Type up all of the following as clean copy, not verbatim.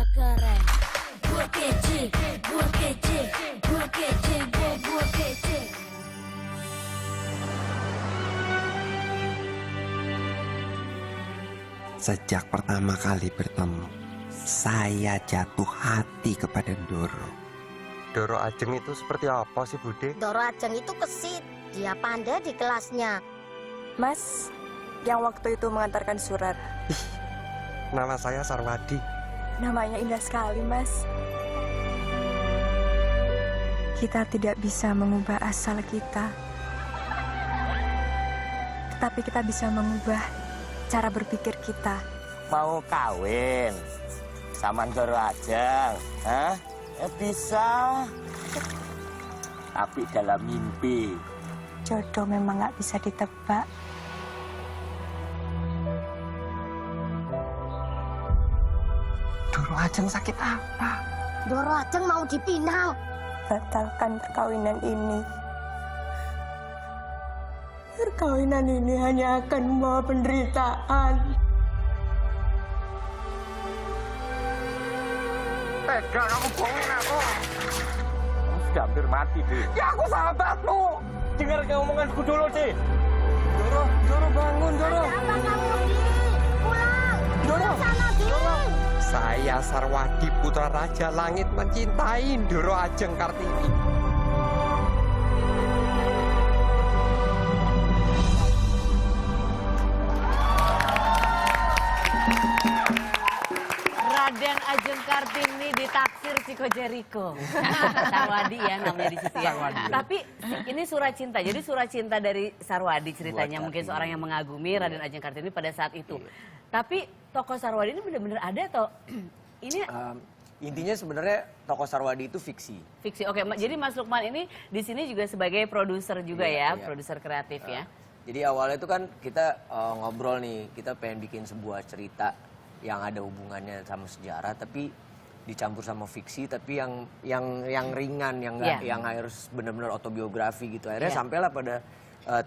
pada keren. Gua kece, gua kece, gua kece, gua kece. Sejak pertama kali bertemu, saya jatuh hati kepada Doro. Doro Ajeng itu seperti apa sih, Bude? Doro Ajeng itu kesit, dia pandai di kelasnya. Mas, yang waktu itu mengantarkan surat. Nama saya Sarwadi. Namanya indah sekali, Mas. Kita tidak bisa mengubah asal kita. Tetapi kita bisa mengubah cara berpikir kita. Mau kawin sama Doro Ajeng, hah? Bisa. Tapi dalam mimpi. Jodoh memang nggak bisa ditebak. Doro Ajeng sakit apa? Doro Ajeng mau dipinang. Batalkan perkawinan ini. Perkawinan ini hanya akan membawa penderitaan. Tega kamu bohongin aku. Kamu sudah hampir mati, Dek. Ya aku sahabatmu. Dengar omonganku dulu, Dek. Doro bangun, Doro. Apa kamu, Di? Pulang. Doro. Sana, Di. Saya Sarwadi Putra Raja Langit mencintai Doro Ajeng Kartini. Raden Ajeng Kartini ditaksir Chico Jericho. Sarwadi ya namanya di situ ya. Tapi ini surat cinta. Jadi surat cinta dari Sarwadi ceritanya. Mungkin seorang yang mengagumi Raden Ajeng Kartini pada saat itu. Tapi tokoh Sarwadi ini benar-benar ada atau ini Intinya sebenarnya tokoh Sarwadi itu fiksi. fiksi? Oke, jadi Mas Lukman ini di sini juga sebagai produser juga Iya, ya, iya. produser kreatif ya. Jadi awalnya itu kan kita ngobrol nih, kita pengen bikin sebuah cerita yang ada hubungannya sama sejarah, tapi dicampur sama fiksi, tapi yang ringan, yang nggak, Iya. yang harus benar-benar autobiografi gitu. Akhirnya Iya. sampailah pada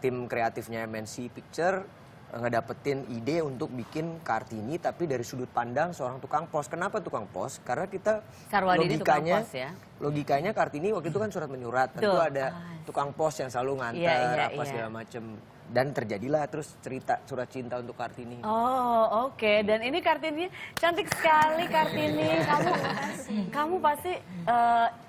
tim kreatifnya MNC Picture ngedapetin ide untuk bikin Kartini tapi dari sudut pandang seorang tukang pos. Kenapa tukang pos? Karena kita Sarwadi ini tukang pos ya. logikanya Kartini waktu itu kan surat menyurat, tentu Betul. ada tukang pos yang selalu nganter Iya, apa iya. segala macem. Dan terjadilah terus cerita surat cinta untuk Kartini. Oh, oke. Dan ini Kartini cantik sekali Kartini. Kamu pasti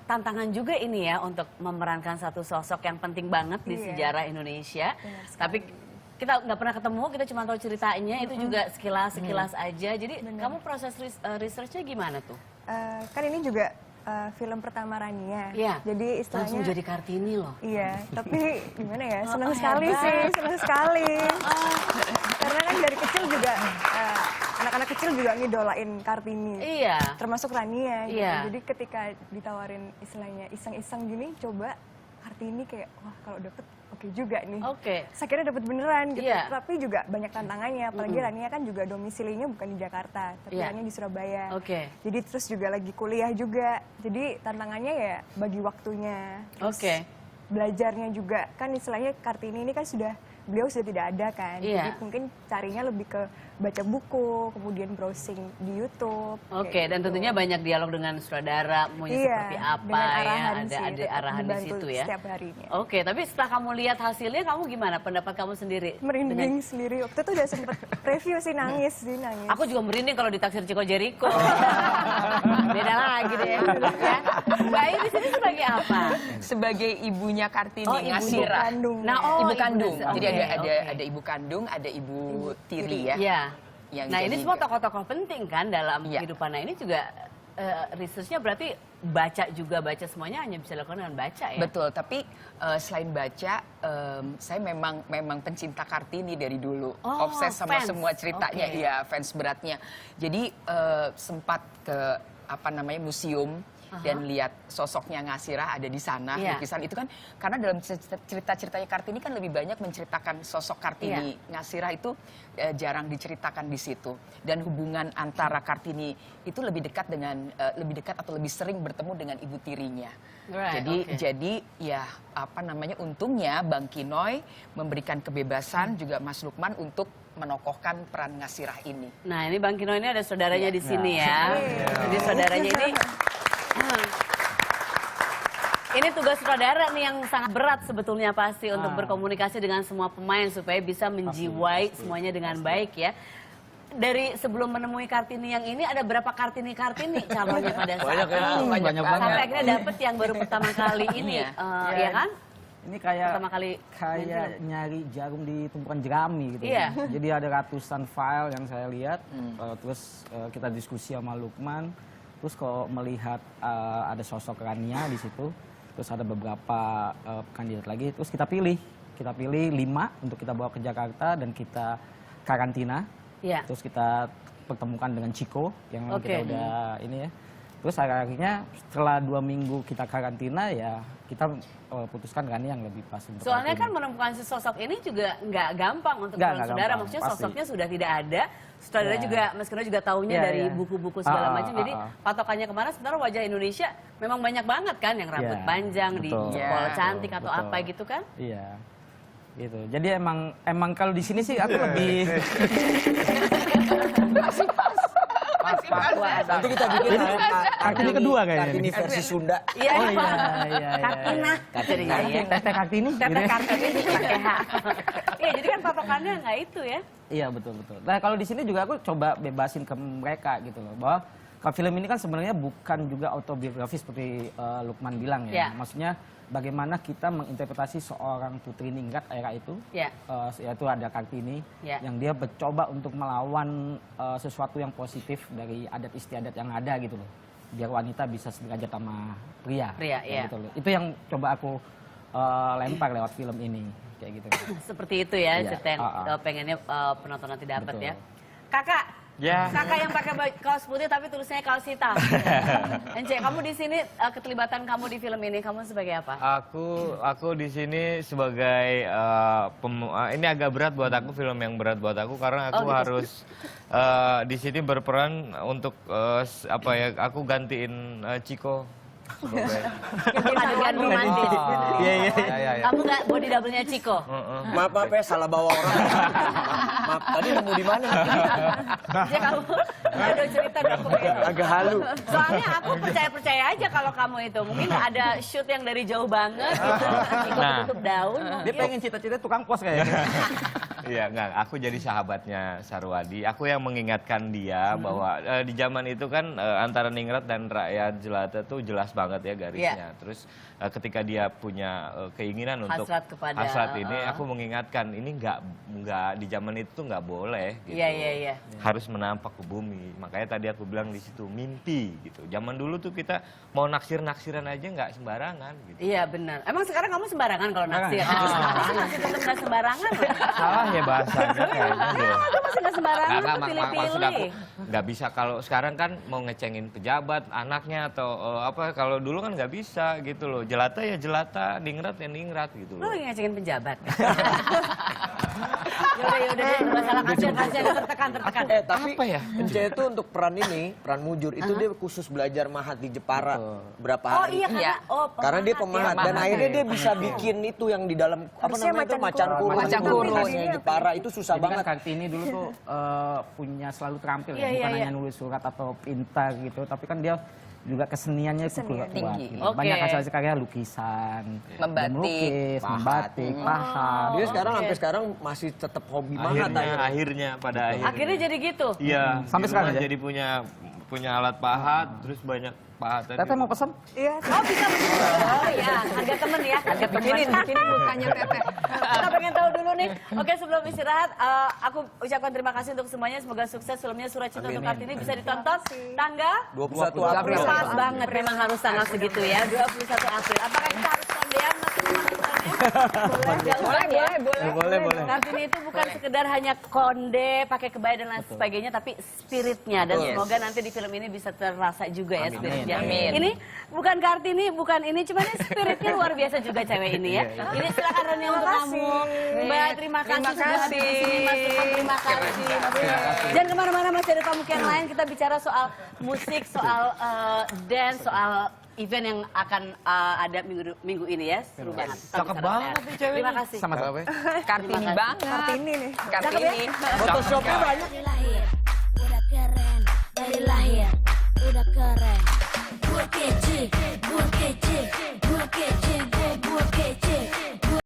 tantangan juga ini ya untuk memerankan satu sosok yang penting banget di sejarah Indonesia. Tapi kita nggak pernah ketemu, kita cuma tahu ceritanya, itu juga sekilas aja. Jadi kamu proses researchnya gimana tuh? Kan ini juga film pertama Rania. Iya. Jadi istilahnya. Langsung jadi Kartini loh. Iya, tapi gimana ya, senang sekali sih, senang sekali. Karena kan dari kecil juga, anak-anak kecil juga ngidolain Kartini. Iya. Termasuk Rania gitu. Iya. Jadi ketika ditawarin istilahnya iseng-iseng gini, coba Kartini kayak, wah kalau dapet oke juga nih. Oke. Saya kira dapet beneran gitu, Iya. tapi juga banyak tantangannya. Apalagi Rania kan juga domisilinya bukan di Jakarta, tapi Iya. Rania di Surabaya. Oke. Jadi terus juga lagi kuliah juga. Jadi tantangannya ya bagi waktunya. Terus Oke. belajarnya juga. Kan istilahnya Kartini ini kan beliau sudah tidak ada kan. Iya. Jadi mungkin carinya lebih ke baca buku, kemudian browsing di YouTube. Oke, kayak dan gitu. tentunya banyak dialog dengan sutradara, maunya Iya, seperti apa dengan ya, arahan ada sih, tetap arahan di dibantu situ ya. setiap harinya. Oke, tapi setelah kamu lihat hasilnya, kamu gimana? Pendapat kamu sendiri? Merinding sendiri. Waktu itu udah sempet review sih, nangis. Aku juga merinding kalau ditaksir Chico Jericho. Beda lagi deh. Ya. Mbak Ayu di sini sebagai apa? Sebagai ibunya Kartini, Oh, ibu Ngasira. kandung. Nah, oh, Ibu kandung. Nasi- Jadi oke, ada oke. ibu kandung, ada ibu tiri ya. Iya. Yang Nah, ini jadi- semua tokoh-tokoh penting kan dalam Iya. kehidupan. Nah, ini juga researchnya berarti baca semuanya hanya bisa dilakukan dengan baca ya? Betul, tapi selain baca, saya memang pencinta Kartini dari dulu. Oh, Obses sama fans. semua ceritanya, Oke. iya, fans beratnya. Jadi sempat ke museum dan lihat sosoknya Ngasirah ada di sana, Iya. lukisan itu kan karena dalam cerita-ceritanya Kartini kan lebih banyak menceritakan sosok Kartini. Iya. Ngasirah itu jarang diceritakan di situ, dan hubungan antara Kartini itu lebih dekat atau lebih sering bertemu dengan ibu tirinya. Right, oke. Jadi ya untungnya Bang Kinoy memberikan kebebasan juga Mas Lukman untuk menokohkan peran Ngasirah ini. Nah ini Bang Kino ini ada saudaranya di sini ya. Jadi saudaranya ini, ini tugas saudara nih yang sangat berat sebetulnya pasti untuk berkomunikasi dengan semua pemain supaya bisa menjiwai semuanya dengan baik ya. Dari sebelum menemui Kartini yang ini ada berapa Kartini calonnya pada saat itu? Banyak Sampai akhirnya dapet yang baru pertama kali ini, ya kan? Ini kayak Pertama kali nyari jarum di tumpukan jerami gitu. Iya. Jadi ada ratusan file yang saya lihat, terus kita diskusi sama Lukman, terus kok melihat ada sosok Rania di situ, terus ada beberapa kandidat lagi, terus kita pilih 5 untuk kita bawa ke Jakarta dan kita karantina. Iya. Terus kita pertemukan dengan Chico yang kita udah ini ya. Terus akhirnya setelah 2 minggu kita karantina ya kita putuskan Rani yang lebih pas untuk Soalnya kan Kartini. menemukan sosok ini juga nggak gampang untuk Nggak saudara. gampang, Maksudnya pasti. sosoknya sudah tidak ada. Saudara juga, Mas Kino juga taunya Iya, dari iya. buku-buku segala macam. Jadi ah. patokannya kemana sebenarnya wajah Indonesia memang banyak banget kan yang rambut Iya, panjang, di betul. sekolah Iya, cantik atau betul. apa gitu kan. Iya. Gitu. Jadi emang kalau di sini sih aku lebih Nanti kita bikin Kartini kedua kayaknya. Kartini versi Sunda. Iya, Oh iya. iya. Kartina. Jadinya ya. Teteh Kartini. Teteh Kartini pakai H. Iya, jadi kan patokannya nggak itu ya. Iya betul. Nah kalau di sini juga aku coba bebasin ke mereka gitu loh, bahwa kalau film ini kan sebenarnya bukan juga autobiografi seperti Lukman bilang ya. Iya. Maksudnya bagaimana kita menginterpretasi seorang putri ningrat era itu, Iya. yaitu ada Kartini, Iya. yang dia mencoba untuk melawan sesuatu yang positif dari adat istiadat yang ada gitu loh, biar wanita bisa sederajat sama pria. Pria, Kayak iya. gitu loh. Itu yang coba aku lempar lewat film ini, kayak gitu. Seperti itu ya Iya, cerita yang pengennya penonton nanti dapat Betul. ya. Kakak, Ya. kakak yang pakai kaos putih tapi tulisannya kaos hitam. Ence, kamu di sini keterlibatan kamu di film ini kamu sebagai apa? Aku di sini sebagai ini agak berat buat aku, film yang berat buat aku karena aku gitu. harus di sini berperan untuk apa ya? Aku gantiin Chico. Bikin adegan romantis. Iya. Kamu nggak body double-nya Chico? Maaf ya, salah bawa orang. Maaf, tadi nemu di mana? Jadi kamu ada cerita dong ini. Agak halu. Soalnya aku percaya aja kalau kamu itu mungkin ada shoot yang dari jauh banget gitu. Chico Nah. tutup daun. Dia pengen cita-cita tukang pos kayaknya. Iya, enggak. Aku jadi sahabatnya Sarwadi. Aku yang mengingatkan dia bahwa di zaman itu kan antara ningrat dan rakyat jelata tuh jelas banget ya garisnya. Terus ketika dia punya keinginan untuk Hasrat kepada, hasrat ini, aku mengingatkan ini nggak di zaman itu tuh nggak boleh. Gitu. Iya. Harus menampak ke bumi. Makanya tadi aku bilang di situ mimpi gitu. Zaman dulu tuh kita mau naksiran aja nggak sembarangan. Gitu. Iya benar. Emang sekarang kamu sembarangan kalau naksir? Masih tetap nggak sembarangan. Salah ya bahasanya kayaknya deh. Aku masih nggak sembarangan, Nggak, aku maksud aku pilih-pilih. nggak bisa kalau sekarang kan mau ngecengin pejabat anaknya atau apa, kalau dulu kan nggak bisa gitu loh. Jelata ya jelata, ningrat ya ningrat gitu Lu loh. lagi ngecengin pejabat. Yaudah deh, masalah kasihan tertekan. Tapi Apa ya? Ence itu untuk peran ini, peran Mujur, itu dia khusus belajar mahat di Jepara berapa Oh hari. iya karena, Iya. Karena dia pemahat pemahat dan Pemahat. akhirnya dia bisa bikin itu yang di dalam apa Harusnya namanya itu macan macan kurun. kurun. Macan itu kurun. khasnya Jepara itu susah Jadi kan banget. Kartini dulu tuh punya selalu terampil Iya, ya, bukan iya, hanya nulis surat atau pintar gitu, tapi kan dia juga keseniannya itu kuat. Tinggi. Gitu. Oke. Banyak hasil karya lukisan, Membatik. melukis, membatik, pahat. Dia sekarang oke. sampai sekarang masih tetap hobi mahat. Akhirnya pada Akhirnya jadi gitu. Iya, Sampai di sekarang rumah aja? jadi punya alat pahat, terus banyak pahatan. Teteh mau pesan? Iya. Oh bisa begitu. Oh ya, harga temen ya, harga temen. Bikinin mukanya Teteh. Kita pengen tahu dulu nih. Oke sebelum istirahat, aku ucapkan terima kasih untuk semuanya. Semoga sukses filmnya Surat Cinta untuk Kartini bisa ditonton tanggal 21 April. pas banget. Memang harus tanggal segitu ya, 21 April. Apakah kita harus kondean teman-teman nontonnya? Boleh. Boleh. Kartini itu bukan sekedar hanya konde, pakai kebaya dan lain sebagainya, tapi spiritnya. Dan semoga nanti di film ini bisa terasa juga ya spiritnya. Amin. Ini bukan Kartini, bukan ini, cuman ini spiritnya luar biasa juga cewek ini ya. Ini silakan Rani untuk kamu. Mbak, terima kasih sudah hadir di sini. Mas Lukman, terima kasih. Jangan kemana-mana, masih ada tamu yang lain. Kita bicara soal musik, soal dance, soal event yang akan ada minggu ini ya. Seru banget. Cakep banget nih ceweknya. Terima kasih. Sama-sama. Kartini banget. Kartini nih. Kartini. Photoshopnya banyak.